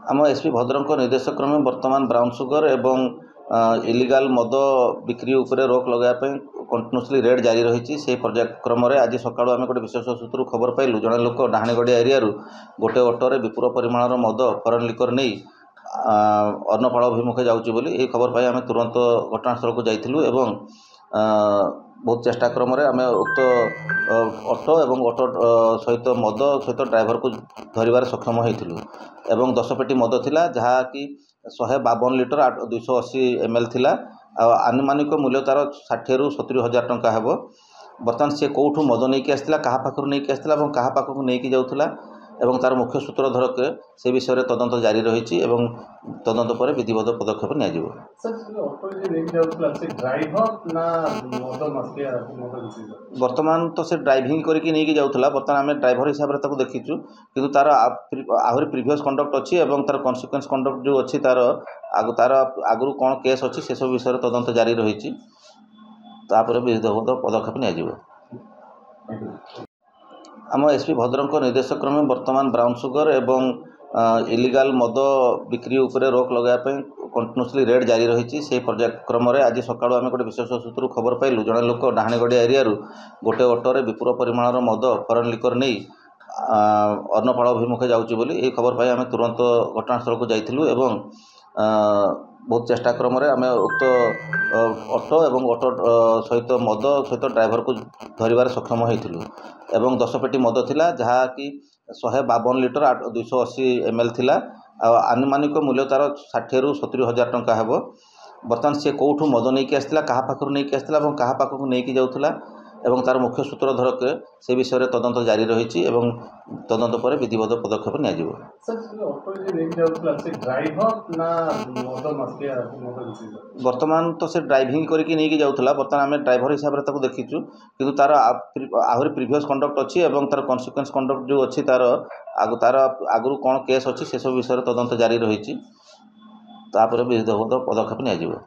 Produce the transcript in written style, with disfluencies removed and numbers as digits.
आम एसपी भद्रक निर्देश क्रमे बर्तमान ब्राउन सुगर एवं इलिगाल मद बिक्री उपरे रोक लगाइए कंटिन्यूसली रेड जारी रही से पर्यायक्रम आज सका आम गोटे विशेष सूत्र खबर पाइलु जड़े लोक डाहाणीगड़िया एरिया गोटे अटोरे विपुल परिमाणर मद फरेन लिकर नहीं अन्नपाड़ अभिमुखे जाऊँगी बोली ये खबर पाई आम तुरंत घटनास्थल को जाइलु एवं बहुत चेष्टा क्रम आम उक्त अटो एवं अटो सहित मद सहित ड्राइवर को धरबार सक्षम होइथिलु एवं 10 पेटी मद थिला जहाँकि 152 लिटर 280 ml थिला आनुमानिक मूल्य तार 60 ରୁ 70 हजार टंका हेबो। बर्तमान सी कौठू मद नहीं आसला क्या पाखु नहीं आसला और क्या पाखक नहीं जाऊला एवं तार मुख्य सूत्रधर के से विषय में तदंत जारी रही तदंत पर विधिवत पदक्षेप नियाजिबो। बर्तमान तो से ड्राइविंग करके नहीं जाऊला बर्तमान आम ड्राइवर हिसाब से देखीचु किंतु तार आहरी प्रिवियस कंडक्ट अच्छी और तार कन्सिक्वेंस कंडक्ट जो अच्छी तार आगु कौन केस अच्छी से सब विषय तदंत जारी रही विधिवत पदक्षेप नियाजिबो। आम एसपी भद्रक निर्देश क्रमे बर्तमान ब्राउन सुगर एवं इलिगाल मद बिक्री उपरे रोक लगाइए कंटिन्यूसली रेड जारी रही से पर्यायक्रम आज सका आम गोटे विशेष सूत्र खबर पाइलु जड़े लोक डाहाणीगड़िया एरिया गोटे अटोरे विपुल परिमाणर मद फरेन लिकर नहीं अन्नपाड़ अभिमुखे जाऊँगी बोली ये खबर पाई आम तुरंत घटनास्थल को जाइलु एवं बहुत चेष्टा क्रम आम उक्त अटो एवं अटो सहित मद सहित ड्राइवर को धरबार सक्षम होइथिलु एवं 10 पेटी मद थिला जहाँकि 152 लिटर 280 ml थिला आनुमानिक मूल्य तार 60 ରୁ 70 हजार टंका हेबो। बर्तमान सी कौठू मद नहीं आसला क्या पाखु नहीं आसला और क्या पाखक नहीं जाऊला एवं तार मुख्य सूत्रधर के से विषय में तदंत जारी रही तदंत पर विधिवत पदक्षेप नियाजिबो। बर्तमान तो से ड्राइविंग करके नहीं जाऊला बर्तमान आम ड्राइवर हिसाब से देखीचु किंतु तार आहरी प्रिवियस कंडक्ट अच्छी और तार कन्सिक्वेंस कंडक्ट जो अच्छी तार आगु कौन केस अच्छी से सब विषय तदंत जारी रही विधिवत पदक्षेप नियाजिबो।